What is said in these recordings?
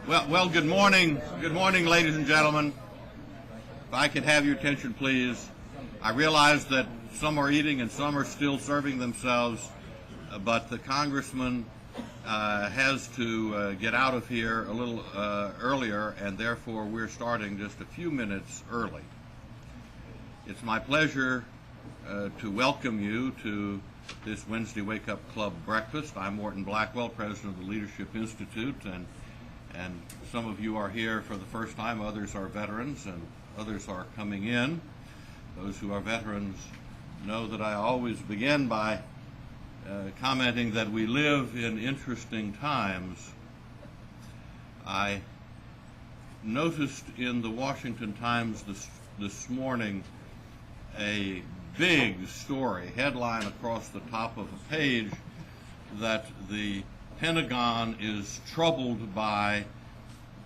Well, good morning. Good morning, ladies and gentlemen. If I could have your attention, please. I realize that some are eating and some are still serving themselves, but the congressman has to get out of here a little earlier, and therefore we're starting just a few minutes early. It's my pleasure to welcome you to this Wednesday Wake Up Club breakfast. I'm Morton Blackwell, president of the Leadership Institute, and some of you are here for the first time. Others are veterans, and others are coming in. Those who are veterans know that I always begin by commenting that we live in interesting times. I noticed in the Washington Times this morning a big story, headline across the top of a page, that the Pentagon is troubled by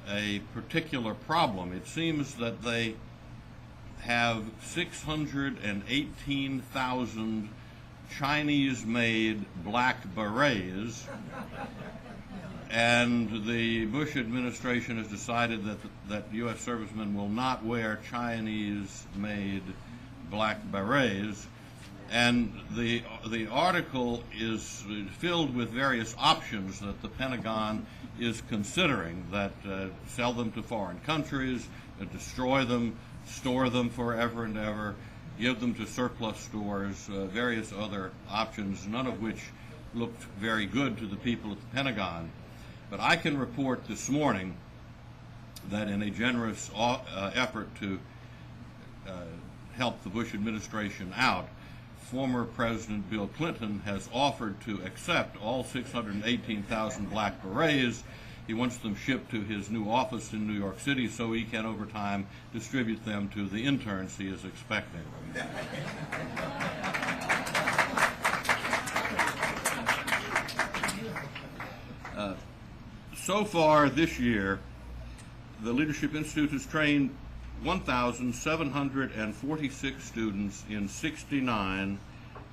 a particular problem. It seems that they have 618,000 Chinese-made black berets, and the Bush administration has decided that U.S. servicemen will not wear Chinese-made black berets. And the article is filled with various options that the Pentagon is considering, that sell them to foreign countries, destroy them, store them forever and ever, give them to surplus stores, various other options, none of which looked very good to the people at the Pentagon. But I can report this morning that in a generous effort to help the Bush administration out, former President Bill Clinton has offered to accept all 618,000 black berets. He wants them shipped to his new office in New York City so he can, over time, distribute them to the interns he is expecting. So far this year, the Leadership Institute has trained 1,746 students in 69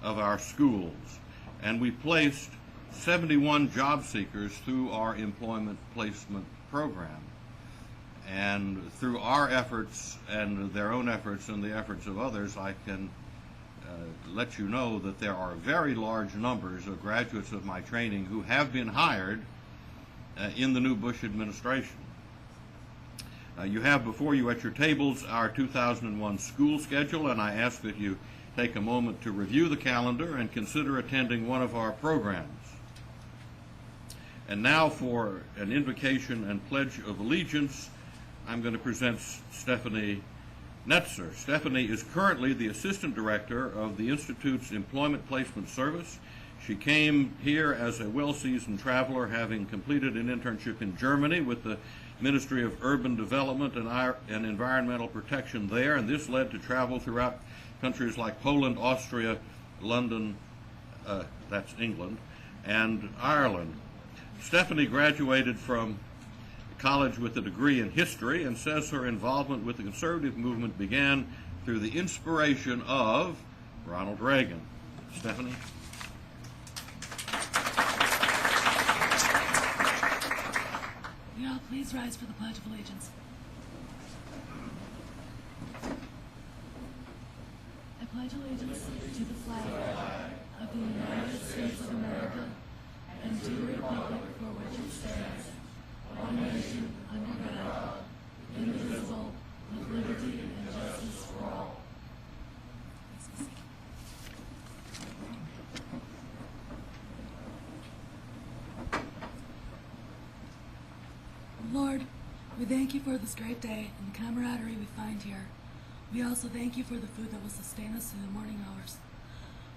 of our schools, and we placed 71 job seekers through our employment placement program. And through our efforts and their own efforts and the efforts of others, I can let you know that there are very large numbers of graduates of my training who have been hired in the new Bush administration. You have before you at your tables our 2001 school schedule, and I ask that you take a moment to review the calendar and consider attending one of our programs. And now for an invocation and pledge of allegiance, I'm going to present Stephanie Netzer. Stephanie is currently the Assistant Director of the Institute's Employment Placement Service. She came here as a well-seasoned traveler, having completed an internship in Germany with the Ministry of Urban Development and Environmental Protection there, and this led to travel throughout countries like Poland, Austria, London, that's England, and Ireland. Stephanie graduated from college with a degree in history and says her involvement with the conservative movement began through the inspiration of Ronald Reagan. Stephanie? Will you all please rise for the Pledge of Allegiance? I pledge allegiance to the flag of the United States of America and to the republic for which it stands, one nation, under God, indivisible, with liberty and justice for all. Lord, we thank you for this great day and the camaraderie we find here. We also thank you for the food that will sustain us through the morning hours.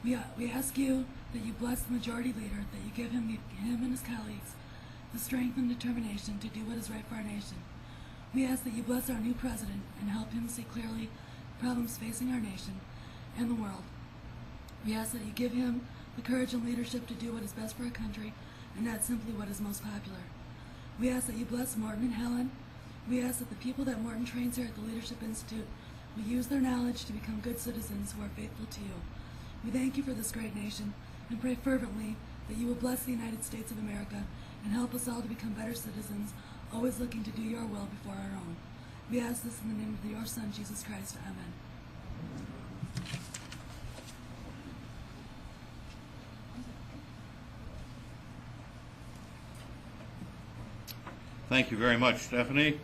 We ask you that you bless the majority leader, that you give him and his colleagues the strength and determination to do what is right for our nation. We ask that you bless our new president and help him see clearly problems facing our nation and the world. We ask that you give him the courage and leadership to do what is best for our country and not simply what is most popular. We ask that you bless Morton and Helen. We ask that the people that Morton trains here at the Leadership Institute will use their knowledge to become good citizens who are faithful to you. We thank you for this great nation and pray fervently that you will bless the United States of America and help us all to become better citizens, always looking to do your will before our own. We ask this in the name of your Son, Jesus Christ. Amen. Thank you very much, Stephanie.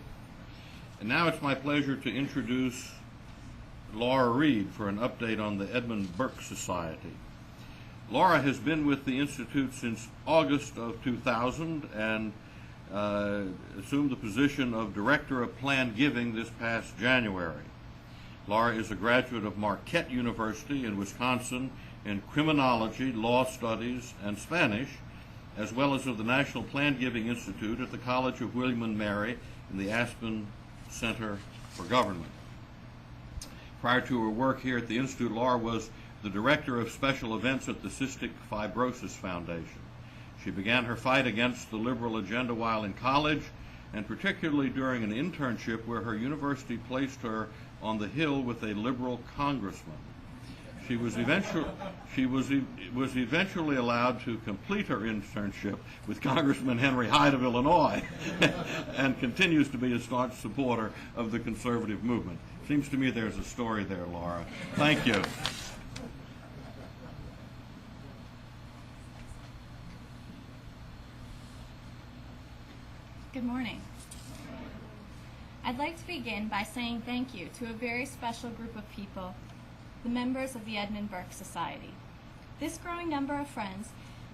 And now it's my pleasure to introduce Laura Reed for an update on the Edmund Burke Society. Laura has been with the Institute since August of 2000 and assumed the position of Director of Planned Giving this past January. Laura is a graduate of Marquette University in Wisconsin in criminology, law studies, and Spanish, as well as of the National Planned Giving Institute at the College of William and Mary in the Aspen Center for Government. Prior to her work here at the Institute, Laura was the Director of Special Events at the Cystic Fibrosis Foundation. She began her fight against the liberal agenda while in college, and particularly during an internship where her university placed her on the Hill with a liberal congressman. She was eventually allowed to complete her internship with Congressman Henry Hyde of Illinois and continues to be a staunch supporter of the conservative movement. Seems to me there's a story there, Laura. Thank you. Good morning. I'd like to begin by saying thank you to a very special group of people, the members of the Edmund Burke Society. This growing number of friends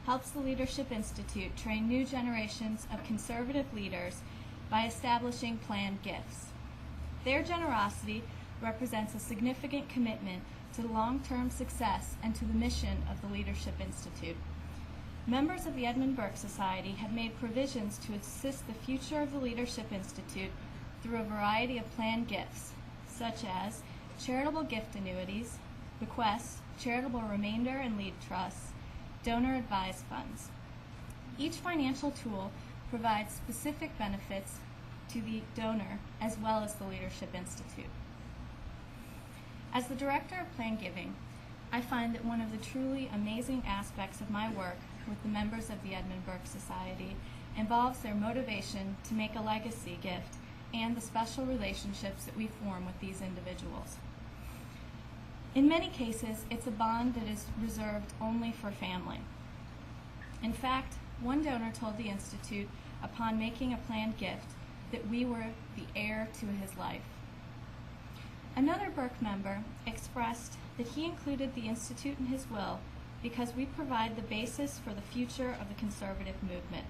helps the Leadership Institute train new generations of conservative leaders by establishing planned gifts. Their generosity represents a significant commitment to long-term success and to the mission of the Leadership Institute. Members of the Edmund Burke Society have made provisions to assist the future of the Leadership Institute through a variety of planned gifts, such as charitable gift annuities, bequests, charitable remainder and lead trusts, donor advised funds. Each financial tool provides specific benefits to the donor as well as the Leadership Institute. As the Director of Planned Giving, I find that one of the truly amazing aspects of my work with the members of the Edmund Burke Society involves their motivation to make a legacy gift and the special relationships that we form with these individuals. In many cases, it's a bond that is reserved only for family. In fact, one donor told the Institute upon making a planned gift that we were the heir to his life. Another Burke member expressed that he included the Institute in his will because we provide the basis for the future of the conservative movement.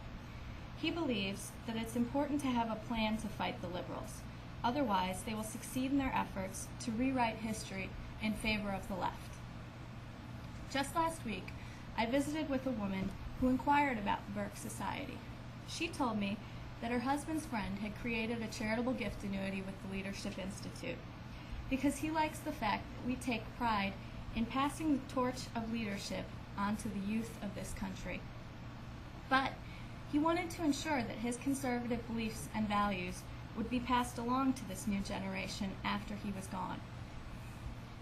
He believes that it's important to have a plan to fight the liberals. Otherwise, they will succeed in their efforts to rewrite history in favor of the left. Just last week, I visited with a woman who inquired about the Burke Society. She told me that her husband's friend had created a charitable gift annuity with the Leadership Institute because he likes the fact that we take pride in passing the torch of leadership onto the youth of this country. But he wanted to ensure that his conservative beliefs and values would be passed along to this new generation after he was gone.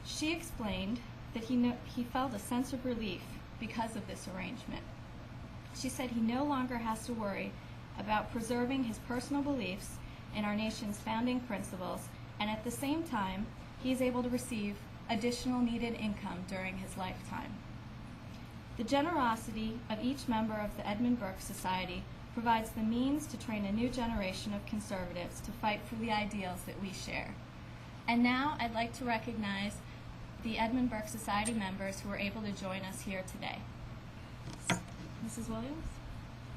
She explained that he felt a sense of relief because of this arrangement. She said he no longer has to worry about preserving his personal beliefs in our nation's founding principles, and at the same time, he is able to receive additional needed income during his lifetime. The generosity of each member of the Edmund Burke Society provides the means to train a new generation of conservatives to fight for the ideals that we share. And now I'd like to recognize the Edmund Burke Society members who are able to join us here today. Mrs. Williams,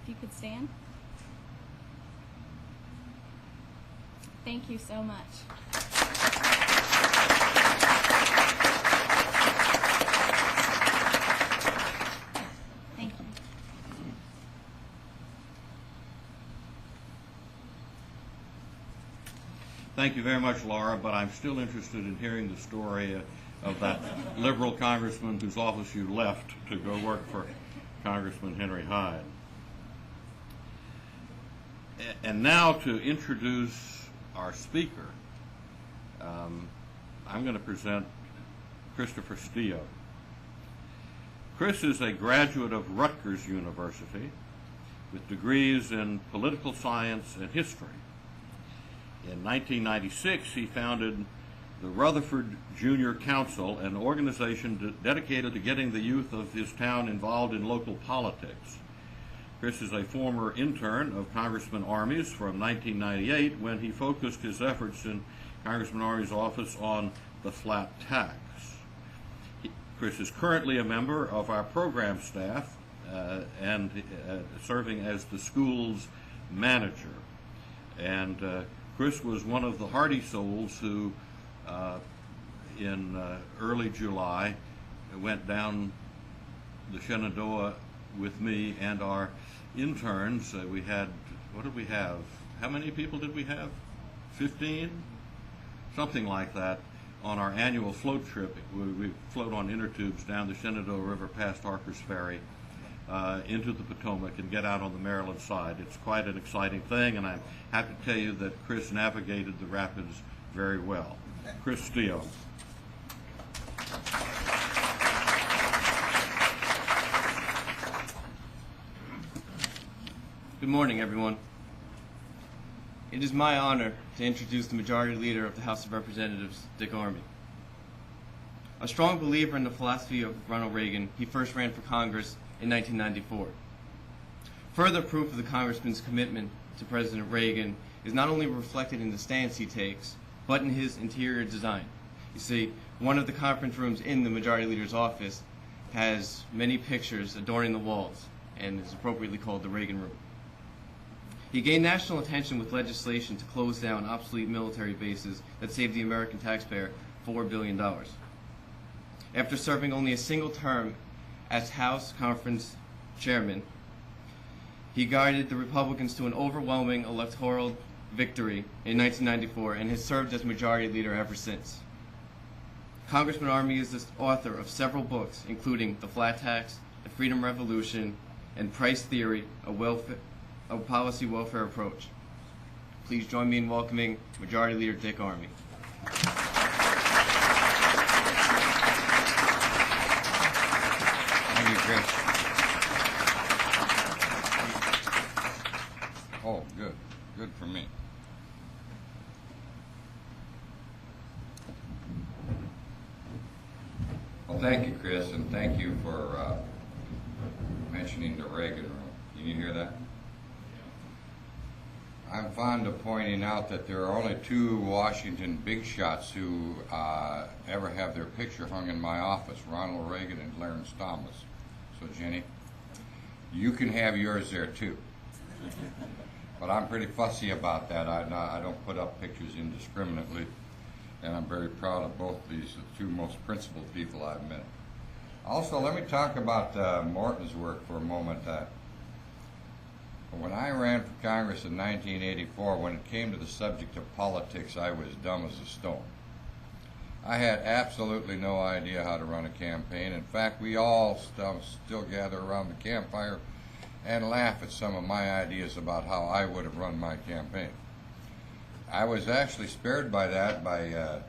if you could stand. Thank you so much. Thank you. Thank you very much, Laura, but I'm still interested in hearing the story of that liberal congressman whose office you left to go work for Congressman Henry Hyde. And now to introduce our speaker, I'm going to present Christopher Steele. Chris is a graduate of Rutgers University, with degrees in political science and history. In 1996, he founded the Rutherford Junior Council, an organization dedicated to getting the youth of his town involved in local politics. Chris is a former intern of Congressman Armey's from 1998, when he focused his efforts in Congressman Armey's office on the flat tax. Chris is currently a member of our program staff and serving as the school's manager. And Chris was one of the hardy souls who, in early July, went down the Shenandoah with me and our interns. We had, what did we have? How many people did we have? 15? Something like that, on our annual float trip. We float on inner tubes down the Shenandoah River past Harper's Ferry into the Potomac and get out on the Maryland side. It's quite an exciting thing, and I'm happy to tell you that Chris navigated the rapids very well. Chris Steele. Good morning, everyone. It is my honor to introduce the Majority Leader of the House of Representatives, Dick Armey. A strong believer in the philosophy of Ronald Reagan, he first ran for Congress in 1994. Further proof of the Congressman's commitment to President Reagan is not only reflected in the stance he takes, but in his interior design. You see, one of the conference rooms in the Majority Leader's office has many pictures adorning the walls and is appropriately called the Reagan Room. He gained national attention with legislation to close down obsolete military bases that saved the American taxpayer $4 billion. After serving only a single term as House Conference Chairman, he guided the Republicans to an overwhelming electoral victory in 1994 and has served as Majority Leader ever since. Congressman Armey is the author of several books, including The Flat Tax, The Freedom Revolution, and Price Theory, a policy welfare approach. Please join me in welcoming Majority Leader Dick Armey. Thank you, Chris. Oh, good. Good for me. Well, thank you, Chris, and thank you for mentioning the Reagan Room. Can you hear that? I'm fond of pointing out that there are only two Washington big shots who ever have their picture hung in my office, Ronald Reagan and Clarence Thomas. So, Jenny, you can have yours there too. But I'm pretty fussy about that. I don't put up pictures indiscriminately, and I'm very proud of both these, the two most principled people I've met. Also, let me talk about Morton's work for a moment. When I ran for Congress in 1984, when it came to the subject of politics, I was dumb as a stone. I had absolutely no idea how to run a campaign. In fact, we all still gather around the campfire and laugh at some of my ideas about how I would have run my campaign. I was actually spared by that by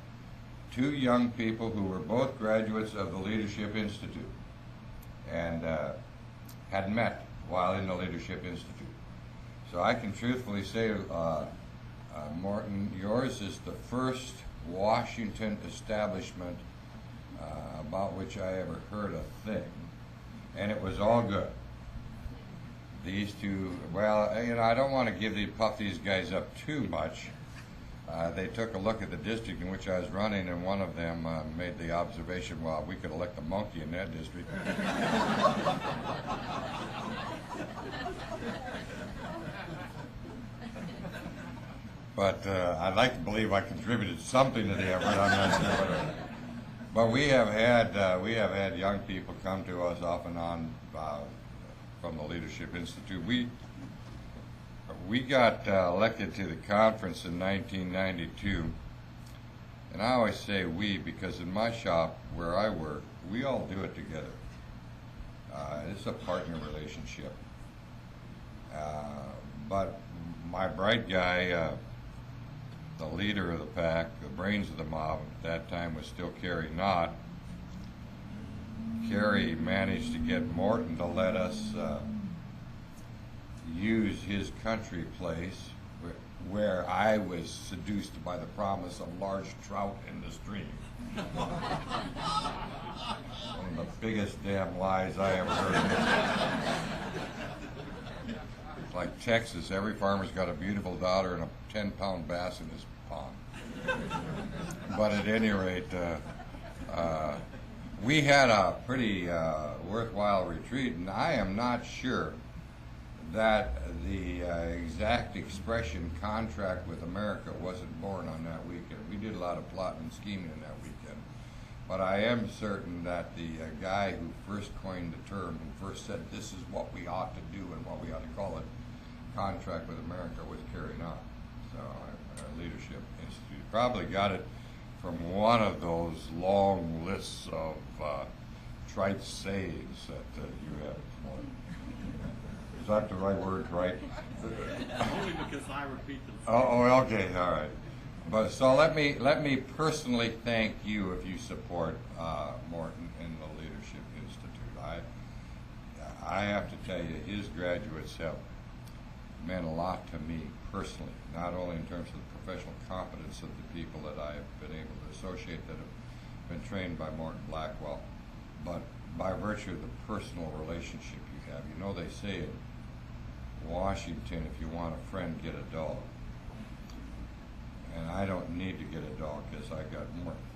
two young people who were both graduates of the Leadership Institute and had met while in the Leadership Institute. So I can truthfully say, Morton, yours is the first Washington establishment about which I ever heard a thing, and it was all good. These two, well, you know, I don't want to puff these guys up too much. They took a look at the district in which I was running, and one of them made the observation, well, we could elect a monkey in that district. But I'd like to believe I contributed something to the effort. I'm not sure what. But we have had young people come to us off and on from the Leadership Institute. We got elected to the conference in 1992, and I always say we because in my shop where I work, we all do it together. It's a partner relationship. But my bright guy, the leader of the pack, the brains of the mob at that time was still Kerry Knott. Kerry managed to get Morton to let us country place where I was seduced by the promise of large trout in the stream. One of the biggest damn lies I ever heard. It's like Texas, every farmer's got a beautiful daughter and a 10-pound bass in his pond. But at any rate, we had a pretty worthwhile retreat, and I am not sure that the exact expression "contract with America" wasn't born on that weekend. We did a lot of plotting and scheming in that weekend, but I am certain that the guy who first coined the term, who first said this is what we ought to do and what we ought to call it, "contract with America," was carried on. So our Leadership Institute probably got it from one of those long lists of trite sayings that you have. Is that the right word, right? Only because I repeat them. Oh, okay, all right. But so let me personally thank you if you support Morton and the Leadership Institute. I have to tell you, his graduates have meant a lot to me personally, not only in terms of the professional competence of the people that I have been able to associate that have been trained by Morton Blackwell, but by virtue of the personal relationship you have. You know, they say in Washington, if you want a friend, get a dog. And I don't need to get a dog because I got Morton.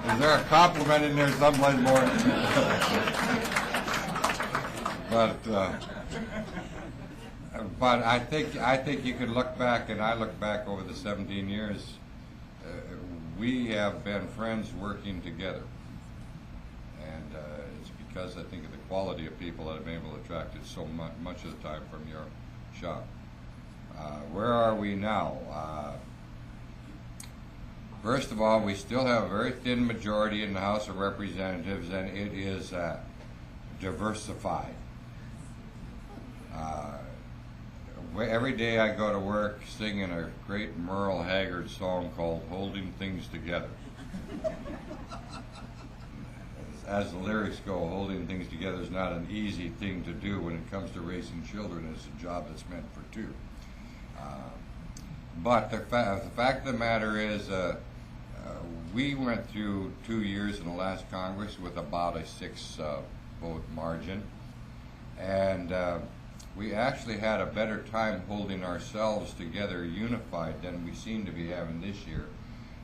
Is there a compliment in there someplace, Morton? But I think you could look back, and I look back over the 17 years. We have been friends working together, and it's because I think of the quality of people that I've been able to attract it so much of the time from your shop. Where are we now? First of all, we still have a very thin majority in the House of Representatives, and it is diversified. Every day I go to work singing a great Merle Haggard song called "Holding Things Together." As the lyrics go, holding things together is not an easy thing to do when it comes to raising children. It's a job that's meant for two. But the fact of the matter is, we went through 2 years in the last Congress with about a 6-vote margin, and we actually had a better time holding ourselves together unified than we seem to be having this year,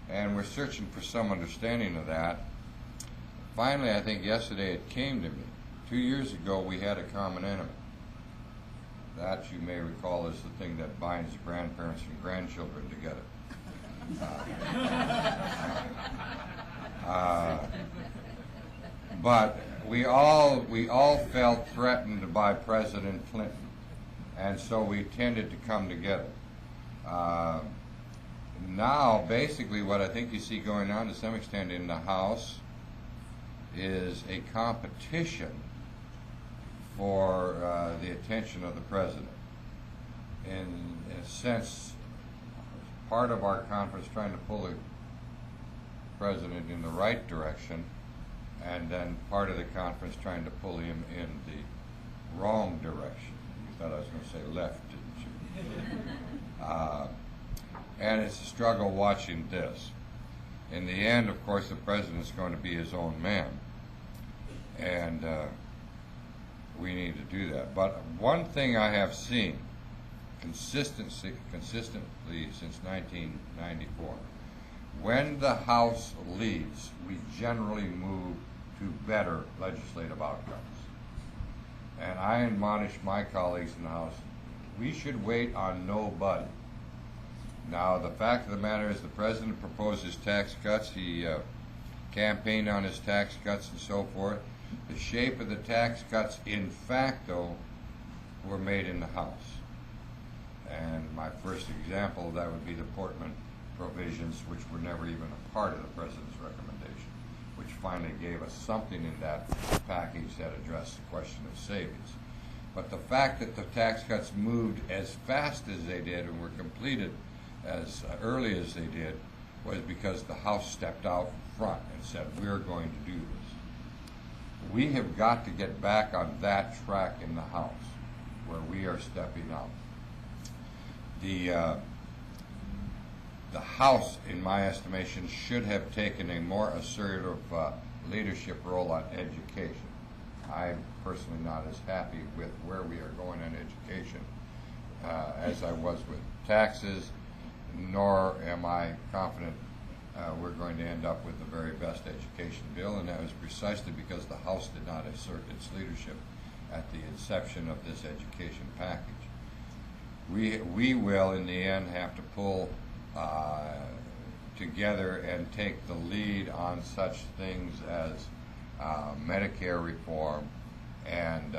and we're searching for some understanding of that. Finally, I think yesterday it came to me. 2 years ago, we had a common enemy. That, you may recall, is the thing that binds grandparents and grandchildren together. But we all felt threatened by President Clinton, and so we tended to come together. Now, basically, what I think you see going on to some extent in the House is a competition for the attention of the president. In a sense, part of our conference trying to pull the president in the right direction, and then part of the conference trying to pull him in the wrong direction. You thought I was going to say left, didn't you? And it's a struggle watching this. In the end, of course, the president's going to be his own man, and we need to do that. But one thing I have seen consistently since 1994, when the House leads, we generally move to better legislative outcomes. And I admonish my colleagues in the House, we should wait on nobody. Now, the fact of the matter is the president proposed his tax cuts. He campaigned on his tax cuts and so forth. The shape of the tax cuts, in fact, though, were made in the House. And my first example of that would be the Portman provisions, which were never even a part of the president's recommendation, which finally gave us something in that package that addressed the question of savings. But the fact that the tax cuts moved as fast as they did and were completed as early as they did was because the House stepped out in front and said, we're going to do this. We have got to get back on that track in the House, where we are stepping up. The House, in my estimation, should have taken a more assertive leadership role on education. I'm personally not as happy with where we are going on education as I was with taxes, nor am I confident we're going to end up with the very best education bill, and that was precisely because the House did not assert its leadership at the inception of this education package. We will, in the end, have to pull together and take the lead on such things as Medicare reform and,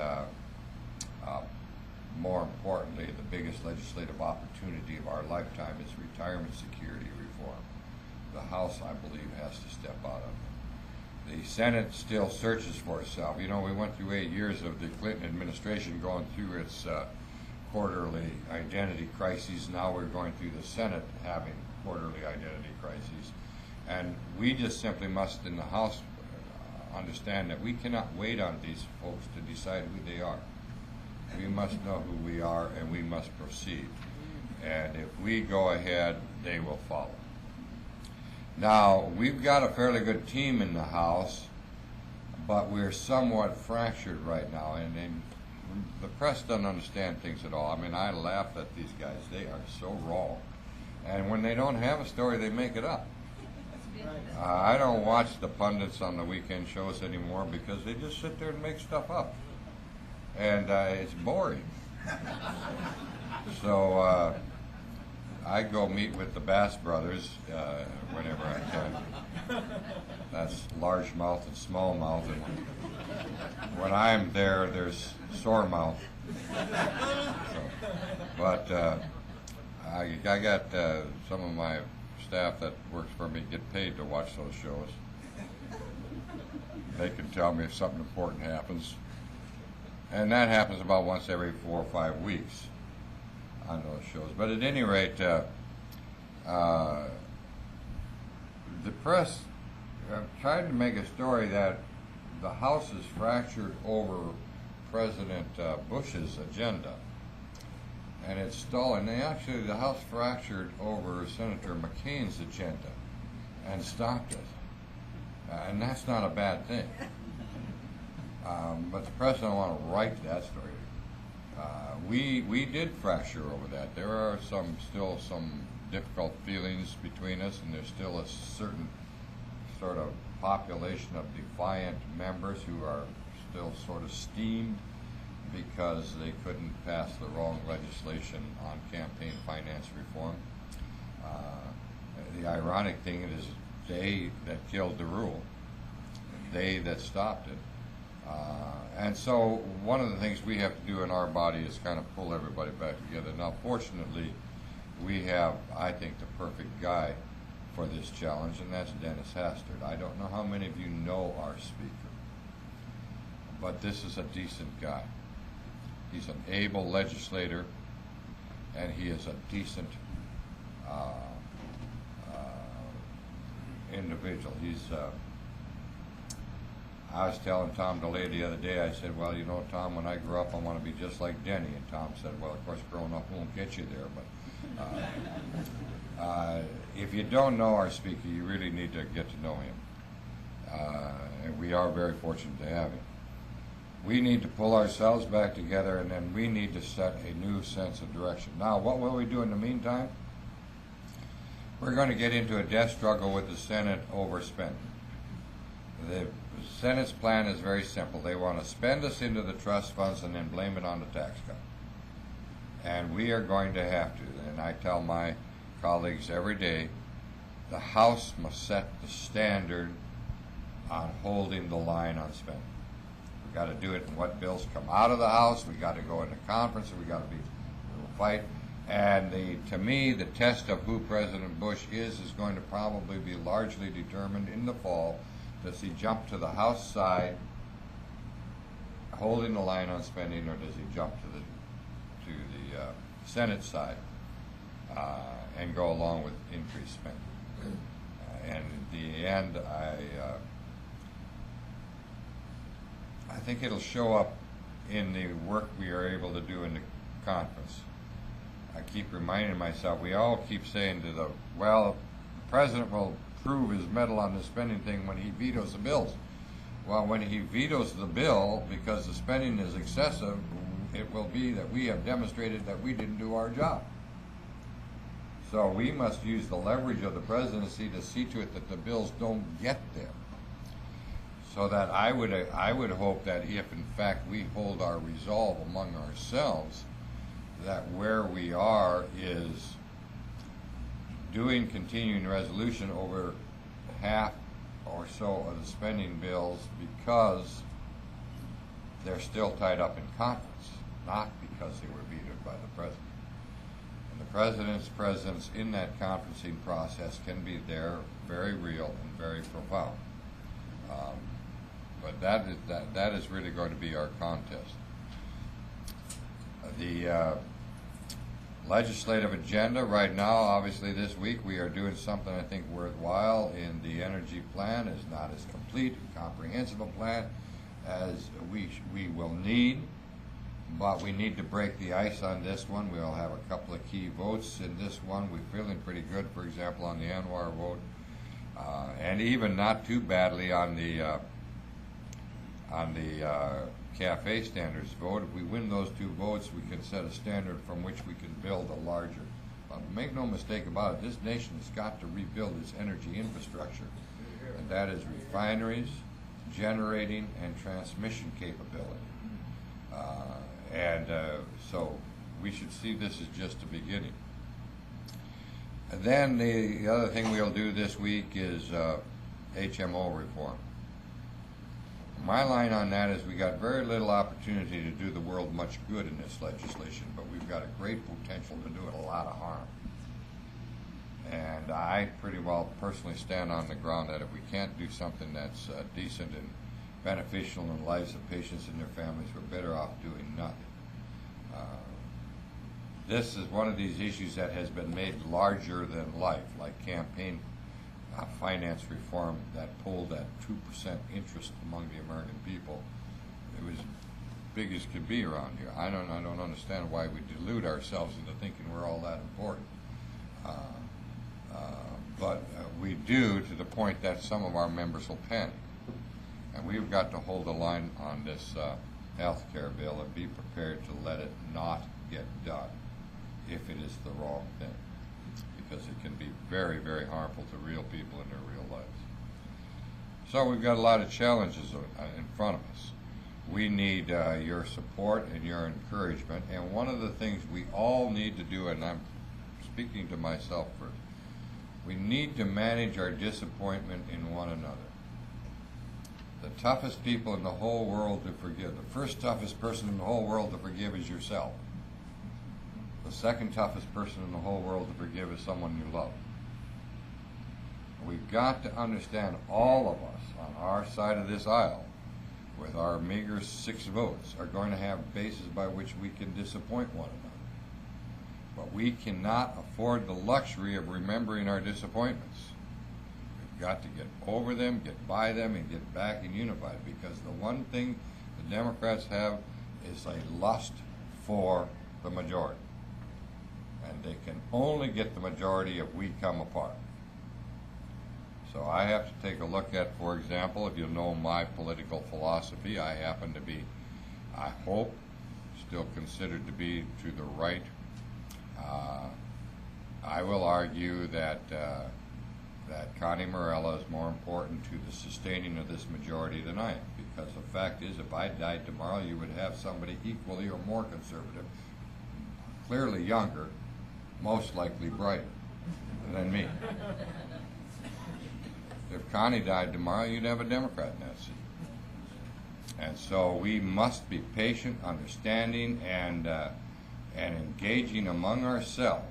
more importantly, the biggest legislative opportunity of our lifetime is retirement security reform. The House, I believe, has to step out of it. The Senate still searches for itself. You know, we went through 8 years of the Clinton administration going through its quarterly identity crises. Now we're going through the Senate having quarterly identity crises. And we just simply must, in the House, understand that we cannot wait on these folks to decide who they are. We must know who we are, and we must proceed. And if we go ahead, they will follow. Now, we've got a fairly good team in the House, but we're somewhat fractured right now, and the press doesn't understand things at all. I mean, I laugh at these guys. They are so wrong. And when they don't have a story, they make it up. I don't watch the pundits on the weekend shows anymore because they just sit there and make stuff up. And it's boring. So I go meet with the Bass Brothers whenever I can. That's largemouth and smallmouth. And when I'm there, there's soremouth. So, but I got some of my staff that works for me get paid to watch those shows. They can tell me if something important happens. And that happens about once every 4 or 5 weeks on those shows. But at any rate, the press tried to make a story that the House is fractured over President Bush's agenda. And it's stalling. Actually, the House fractured over Senator McCain's agenda and stopped it. And that's not a bad thing. But the press don't want to write that story. We did fracture over that. There are still some difficult feelings between us, and there's still a certain sort of population of defiant members who are still sort of steamed because they couldn't pass the wrong legislation on campaign finance reform. The ironic thing is they that killed the rule, they that stopped it. And so one of the things we have to do in our body is kind of pull everybody back together. Now, fortunately, we have, I think, the perfect guy for this challenge, and that's Dennis Hastert. I don't know how many of you know our speaker, but this is a decent guy. He's an able legislator, and he is a decent individual. I was telling Tom DeLay the other day, I said, well, you know, Tom, when I grow up, I want to be just like Denny. And Tom said, well, of course, growing up won't get you there. But if you don't know our speaker, you really need to get to know him. And we are very fortunate to have him. We need to pull ourselves back together, and then we need to set a new sense of direction. Now, what will we do in the meantime? We're going to get into a death struggle with the Senate over spending. The Senate's plan is very simple. They want to spend us into the trust funds and then blame it on the tax cut. And we are going to have to. And I tell my colleagues every day, the House must set the standard on holding the line on spending. We've got to do it in what bills come out of the House. We've got to go into conference, and we've got to fight. And to me, the test of who President Bush is going to probably be largely determined in the fall. Does he jump to the House side, holding the line on spending, or does he jump to the Senate side and go along with increased spending? And in the end, think it'll show up in the work we are able to do in the conference. I keep reminding myself, we all keep saying to the president will prove his mettle on the spending thing when he vetoes the bills. Well, when he vetoes the bill because the spending is excessive, it will be that we have demonstrated that we didn't do our job. So we must use the leverage of the presidency to see to it that the bills don't get there. So that I would hope that if in fact we hold our resolve among ourselves, that where we are is doing continuing resolution over half or so of the spending bills because they're still tied up in conference, not because they were vetoed by the president. And the president's presence in that conferencing process can be there, very real and very profound. But that is really going to be our contest. The legislative agenda right now, obviously this week we are doing something I think worthwhile in the energy plan. Is not as complete and comprehensive a plan as we will need, but we need to break the ice on this one. We'll have a couple of key votes in this one. We're feeling pretty good, for example, on the Anwar vote, and even not too badly on the CAFE standards vote. If we win those two votes, we can set a standard from which we can build a larger. But make no mistake about it, this nation has got to rebuild its energy infrastructure, and that is refineries, generating, and transmission capability. So we should see this as just a beginning. And then the other thing we'll do this week is HMO reform. My line on that is we got very little opportunity to do the world much good in this legislation, but we've got a great potential to do it a lot of harm. And I pretty well personally stand on the ground that if we can't do something that's decent and beneficial in the lives of patients and their families, we're better off doing nothing. This is one of these issues that has been made larger than life, like campaign finance reform that pulled that 2% interest among the American people. It was big as could be around here. I don't understand why we delude ourselves into thinking we're all that important. But we do, to the point that some of our members will panic. And we've got to hold the line on this health care bill and be prepared to let it not get done if it is the wrong thing, because it can be very, very harmful to real people in their real lives. So we've got a lot of challenges in front of us. We need your support and your encouragement, and one of the things we all need to do, and I'm speaking to myself first, we need to manage our disappointment in one another. The toughest people in the whole world to forgive, the first toughest person in the whole world to forgive is yourself. The second toughest person in the whole world to forgive is someone you love. We've got to understand, all of us on our side of this aisle, with our meager 6 votes, are going to have bases by which we can disappoint one another. But we cannot afford the luxury of remembering our disappointments. We've got to get over them, get by them, and get back and unified, because the one thing the Democrats have is a lust for the majority. And they can only get the majority if we come apart. So I have to take a look at, for example, if you know my political philosophy, I happen to be, I hope, still considered to be to the right. I will argue that Connie Morella is more important to the sustaining of this majority than I am, because the fact is, if I died tomorrow, you would have somebody equally or more conservative, clearly younger, most likely brighter than me. If Connie died tomorrow, you'd have a Democrat in that seat. And so we must be patient, understanding, and engaging among ourselves.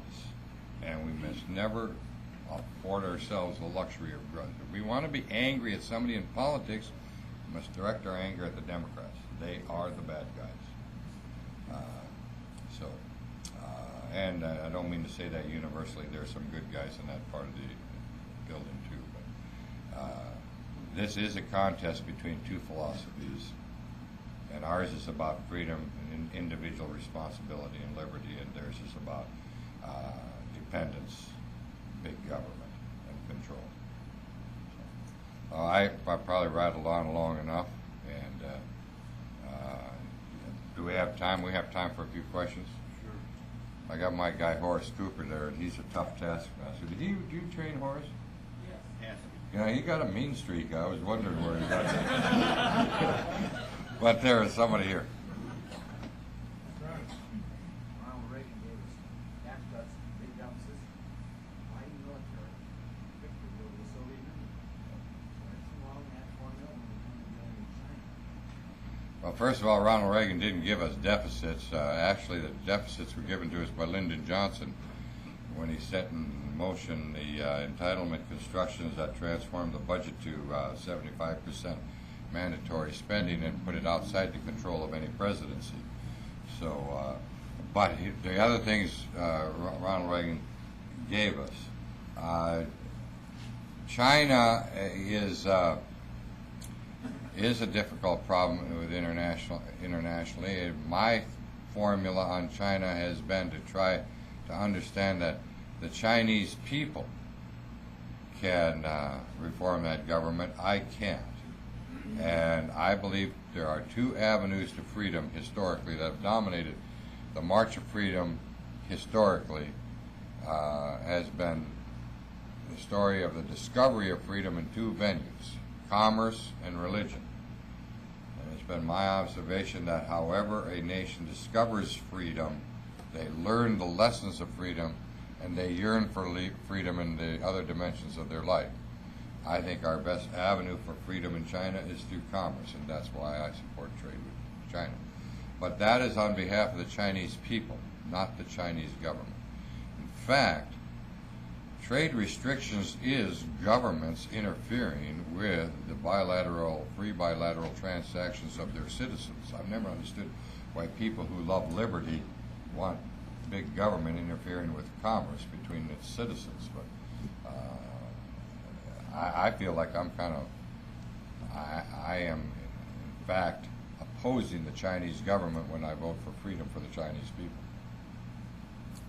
And we must never afford ourselves the luxury of grudge. If we want to be angry at somebody in politics, we must direct our anger at the Democrats. They are the bad guys. And I don't mean to say that universally. There are some good guys in that part of the building too. But this is a contest between two philosophies, And ours is about freedom and individual responsibility and liberty, and theirs is about dependence, big government, and control. So, I probably rattled on long enough, and do we have time? We have time for a few questions. Sure. I got my guy Horace Cooper there, and he's a tough taskmaster. Do you train Horace? Yes. Yeah, he got a mean streak. I was wondering where he got that. But there is somebody here. Ronald Reagan gave us tax cuts, big deficits, mighty military, victory over the Soviet Union. There's some wrong in that formula when we come to dealing with China. Well, first of all, Ronald Reagan didn't give us deficits. Actually, the deficits were given to us by Lyndon Johnson when he set in motion the entitlement constructions that transformed the budget to 75% mandatory spending and put it outside the control of any presidency. So, but the other things Ronald Reagan gave us, China is a difficult problem with international aid. My formula on China has been to try to understand that the Chinese people can reform that government. I can't. And I believe there are two avenues to freedom historically that have dominated the March of Freedom historically. Has been the story of the discovery of freedom in two venues, commerce and religion. And it's been my observation that however a nation discovers freedom, they learn the lessons of freedom, and they yearn for freedom in the other dimensions of their life. I think our best avenue for freedom in China is through commerce, and that's why I support trade with China. But that is on behalf of the Chinese people, not the Chinese government. In fact, trade restrictions is governments interfering with the free bilateral transactions of their citizens. I've never understood why people who love liberty want big government interfering with commerce between its citizens, but I feel like I am in fact opposing the Chinese government when I vote for freedom for the Chinese people.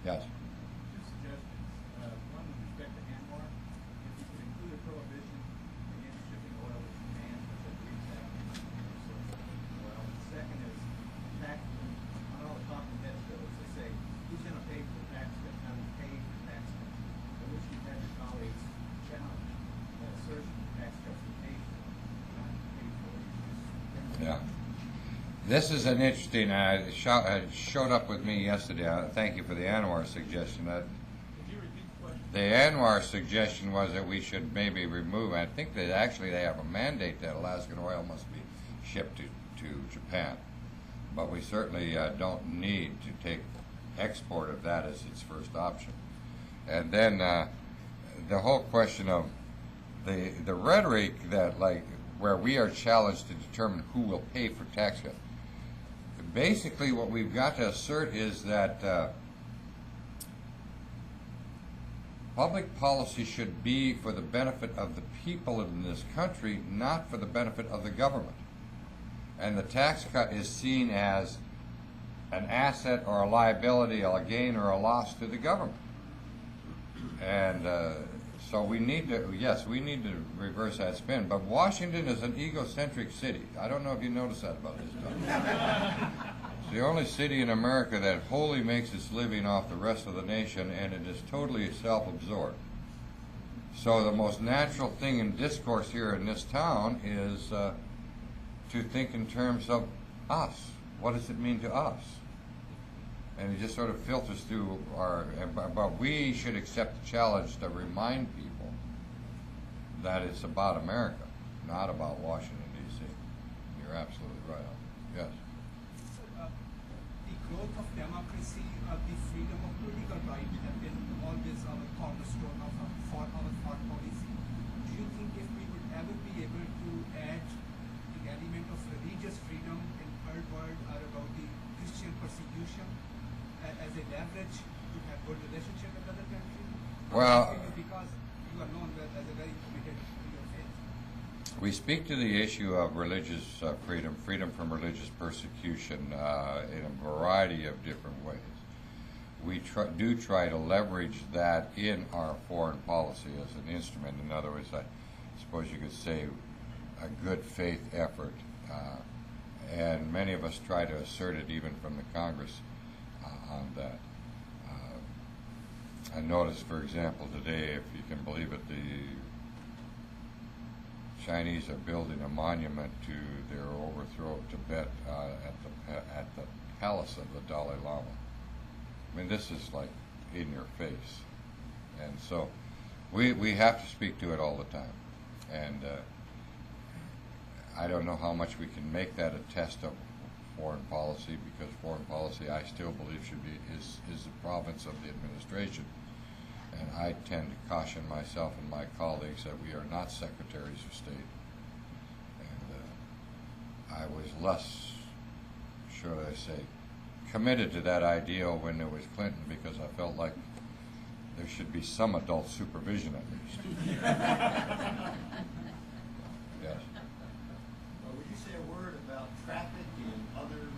Yes. Two suggestions. One with respect to Anwar, if you could include a prohibition against shipping oil to Japan, which I believe that oil. The second is tax. On all the talking heads goes, they say, who's going to pay for the tax cut? How do you pay for the tax cut? I wish you'd had your colleagues challenge that assertion that tax cuts are paid for, not paid for. Yeah. This is an interesting, it showed up with me yesterday. Thank you for the Anwar suggestion. Could you repeat the question? The Anwar suggestion was that we should maybe remove, I think that actually they have a mandate that Alaskan oil must be shipped to Japan. But we certainly don't need to take export of that as its first option. And then the whole question of the rhetoric that where we are challenged to determine who will pay for tax cuts. Basically what we've got to assert is that public policy should be for the benefit of the people in this country, not for the benefit of the government. And the tax cut is seen as an asset or a liability, a gain or a loss to the government. And so we need to, yes, we need to reverse that spin. But Washington is an egocentric city. I don't know if you noticed that about this stuff. It's the only city in America that wholly makes its living off the rest of the nation, and it is totally self-absorbed. So the most natural thing in discourse here in this town is to think in terms of us. What does it mean to us? And it just sort of filters through but we should accept the challenge to remind people that it's about America, not about Washington, D.C. You're absolutely right on. Yes. The growth of democracy, the freedom of political right have been always our cornerstone for our thought policy. Do you think if we would ever be able to add the element of religious freedom in third world or about the Christian persecution as a leverage to have good relationship with other countries? Well, because you are known as a very committed to your faith. we We speak to the issue of religious freedom, freedom from religious persecution in a variety of different ways. We do try to leverage that in our foreign policy as an instrument. In other words, I suppose you could say a good faith effort. And many of us try to assert it even from the Congress on that. I noticed, for example, today, if you can believe it, the Chinese are building a monument to their overthrow of Tibet at the palace of the Dalai Lama. I mean, this is like in your face. And so we have to speak to it all the time. And I don't know how much we can make that a test of foreign policy, because foreign policy, I still believe, is the province of the administration. And I tend to caution myself and my colleagues that we are not secretaries of state. And I was less, should I say, committed to that ideal when there was Clinton, because I felt like there should be some adult supervision at least. Yes. Would you say a word about traffic and other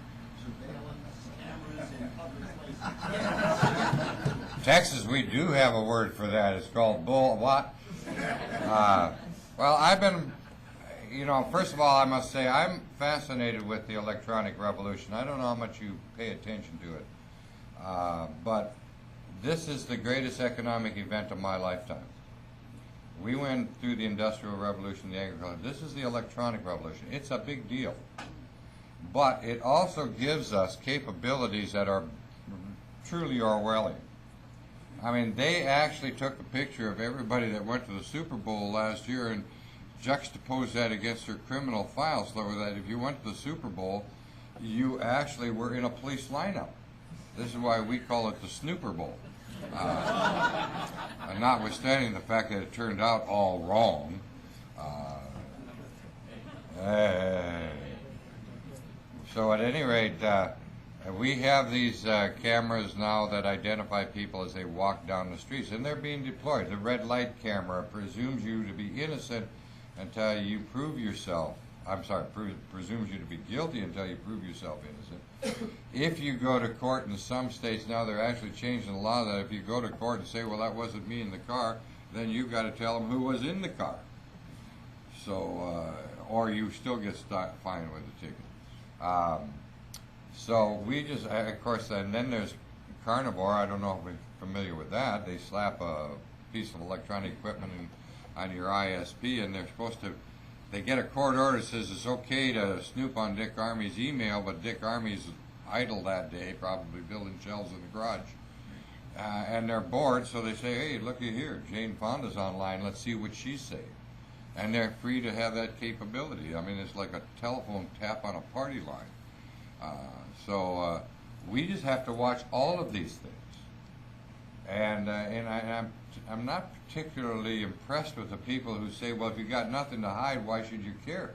surveillance cameras in other places? Texas, we do have a word for that. It's called what? Well, I've been, first of all, I must say I'm fascinated with the electronic revolution. I don't know how much you pay attention to it, but this is the greatest economic event of my lifetime. We went through the Industrial Revolution, the agriculture. This is the electronic revolution. It's a big deal. But it also gives us capabilities that are truly Orwellian. I mean, they actually took a picture of everybody that went to the Super Bowl last year and juxtaposed that against their criminal files, so that if you went to the Super Bowl, you actually were in a police lineup. This is why we call it the Snooper Bowl. And notwithstanding the fact that it turned out all wrong, so at any rate, we have these cameras now that identify people as they walk down the streets, and they're being deployed. The red light camera presumes you to be innocent until you prove yourself. Presumes you to be guilty until you prove yourself innocent. If you go to court in some states now, they're actually changing the law that if you go to court and say, well, that wasn't me in the car, then you've got to tell them who was in the car. So, or you still get fined with a ticket. So we just, of course, and then there's Carnivore. I don't know if we're familiar with that. They slap a piece of electronic equipment on your ISP, and they're supposed to, they get a court order that says it's okay to snoop on Dick Armey's email, but Dick Armey's idle that day, probably building shelves in the garage. And they're bored, so they say, hey, looky here, Jane Fonda's online, let's see what she's saying. And they're free to have that capability. I mean, it's like a telephone tap on a party line. So we just have to watch all of these things. And I'm not particularly impressed with the people who say, well, if you've got nothing to hide, why should you care?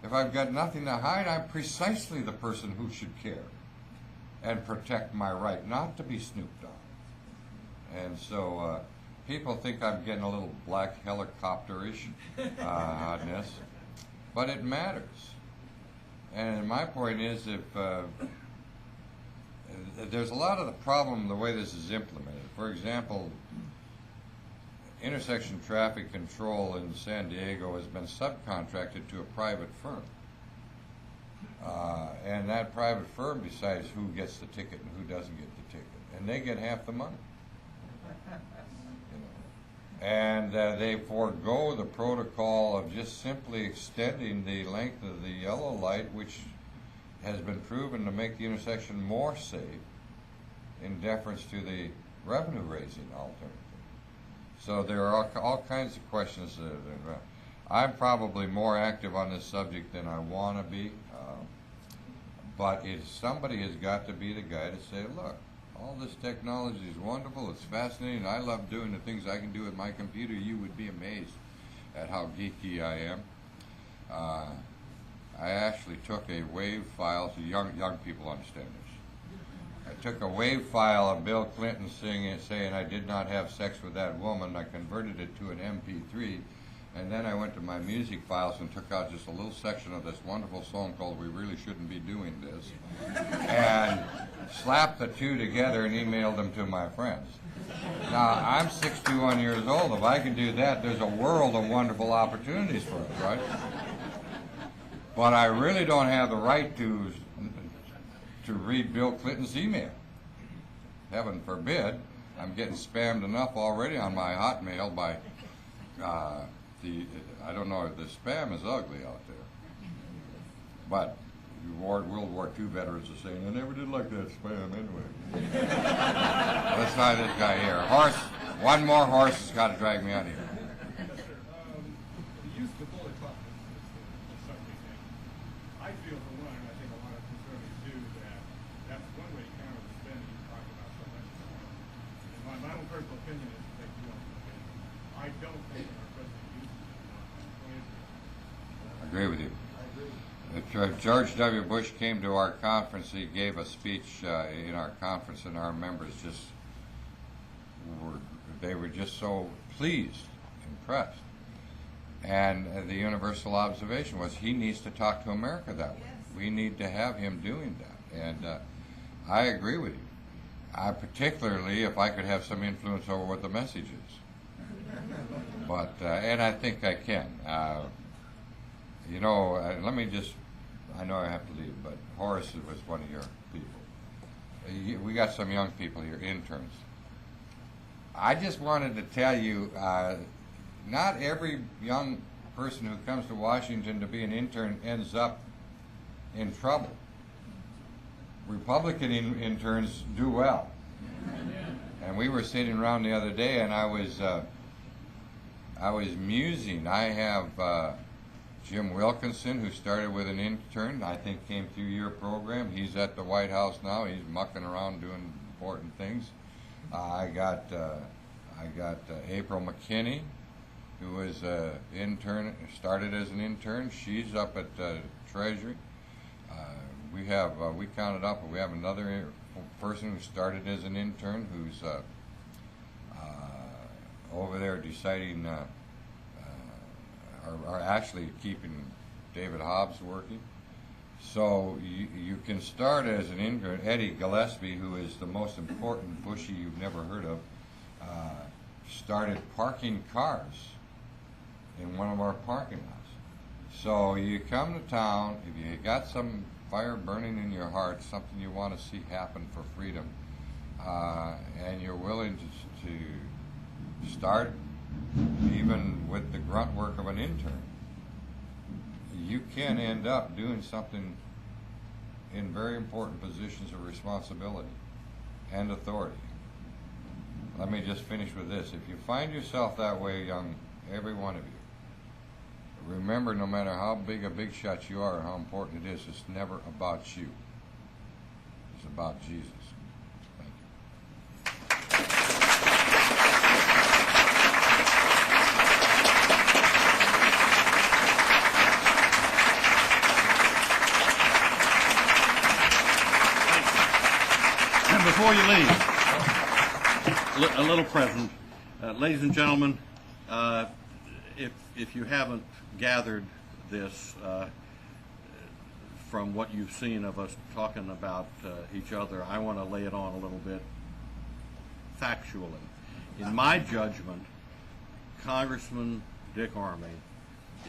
If I've got nothing to hide, I'm precisely the person who should care and protect my right not to be snooped on. And so people think I'm getting a little black helicopter-ish on this, but it matters. And my point is, if there's a lot of the problem the way this is implemented. For example, intersection traffic control in San Diego has been subcontracted to a private firm. And that private firm decides who gets the ticket and who doesn't get the ticket. And they get half the money. And they forego the protocol of just simply extending the length of the yellow light, which has been proven to make the intersection more safe in deference to the revenue-raising alternative. So there are all kinds of questions that are, I'm probably more active on this subject than I want to be, but somebody has got to be the guy to say, look, all this technology is wonderful, it's fascinating, I love doing the things I can do with my computer. You would be amazed at how geeky I am. I actually took a WAV file, so young people understand this. I took a WAV file of Bill Clinton saying I did not have sex with that woman. I converted it to an MP3 And then I went to my music files and took out just a little section of this wonderful song called We Really Shouldn't Be Doing This, and slapped the two together and emailed them to my friends. Now, I'm 61 years old. If I can do that, there's a world of wonderful opportunities for us, right? But I really don't have the right to read Bill Clinton's email. Heaven forbid. I'm getting spammed enough already on my Hotmail by I don't know, the spam is ugly out there. But World War II veterans are saying, I never did like that spam anyway. Let's try this guy here. Horse, one more horse has got to drag me out here. The use of the bullet club is the subject, and I feel for one, and I think a lot of conservatives do, that that's one way to counter the spending you talk about so much. And my own personal opinion is to take you on the opinion. I don't think that our president uses it. I agree with you. George W. Bush came to our conference. He gave a speech in our conference, and our members were just so pleased, impressed. And the universal observation was he needs to talk to America that way. We need to have him doing that. And I agree with you. Particularly if I could have some influence over what the message is. But and I think I can. Let me just, I know I have to leave, but Horace was one of your people. We got some young people here, interns. I just wanted to tell you, not every young person who comes to Washington to be an intern ends up in trouble. Republican interns do well. And we were sitting around the other day, and I was musing. I have Jim Wilkinson, who started with an intern, I think came through your program. He's at the White House now. He's mucking around doing important things. I got April McKinney, who was an intern, started as an intern. She's up at Treasury. We counted up, but we have another person who started as an intern who's over there deciding, are actually keeping David Hobbs working. So you can start as an intern. Eddie Gillespie, who is the most important Bushy you've never heard of, started parking cars in one of our parking lots. So you come to town, if you got some fire burning in your heart, something you want to see happen for freedom, and you're willing to start even with the grunt work of an intern, you can end up doing something in very important positions of responsibility and authority. Let me just finish with this. If you find yourself that way, young, every one of you, remember, no matter how big a big shot you are or how important it is, it's never about you. It's about Jesus. Thank you. And before you leave, a little present. Ladies and gentlemen, if you haven't gathered this from what you've seen of us talking about each other, I want to lay it on a little bit factually. In my judgment, Congressman Dick Armey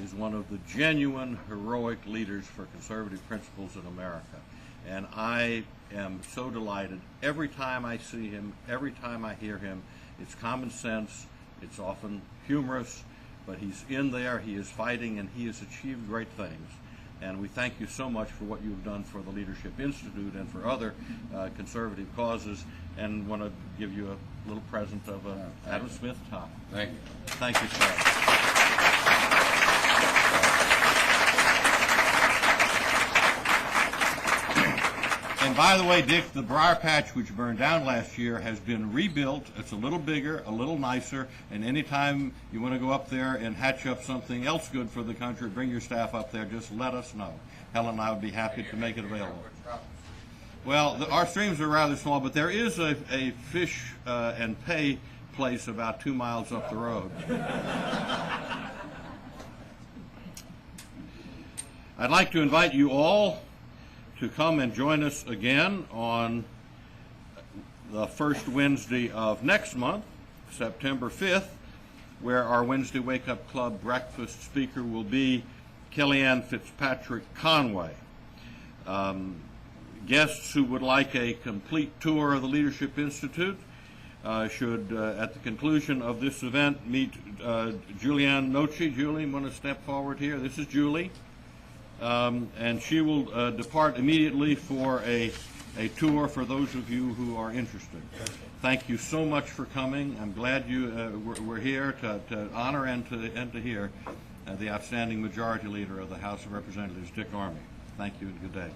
is one of the genuine heroic leaders for conservative principles in America. And I am so delighted every time I see him, every time I hear him. It's common sense, it's often humorous, but he's in there, he is fighting, and he has achieved great things. And we thank you so much for what you've done for the Leadership Institute and for other conservative causes, and want to give you a little present of Adam Smith tie. Thank you. Thank you, sir. And by the way, Dick, the briar patch which burned down last year has been rebuilt. It's a little bigger, a little nicer, and anytime you want to go up there and hatch up something else good for the country, bring your staff up there, just let us know. Helen and I would be happy to make it available. Well, our streams are rather small, but there is a fish and pay place about 2 miles up the road. I'd like to invite you all to come and join us again on the first Wednesday of next month, September 5th, where our Wednesday Wake Up Club breakfast speaker will be Kellyanne Fitzpatrick Conway. Guests who would like a complete tour of the Leadership Institute should, at the conclusion of this event, meet Julianne Noce. Julie, you want to step forward here? This is Julie. And she will depart immediately for a tour for those of you who are interested. Thank you so much for coming. I'm glad you were here to honor and to hear the outstanding Majority Leader of the House of Representatives, Dick Armey. Thank you and good day.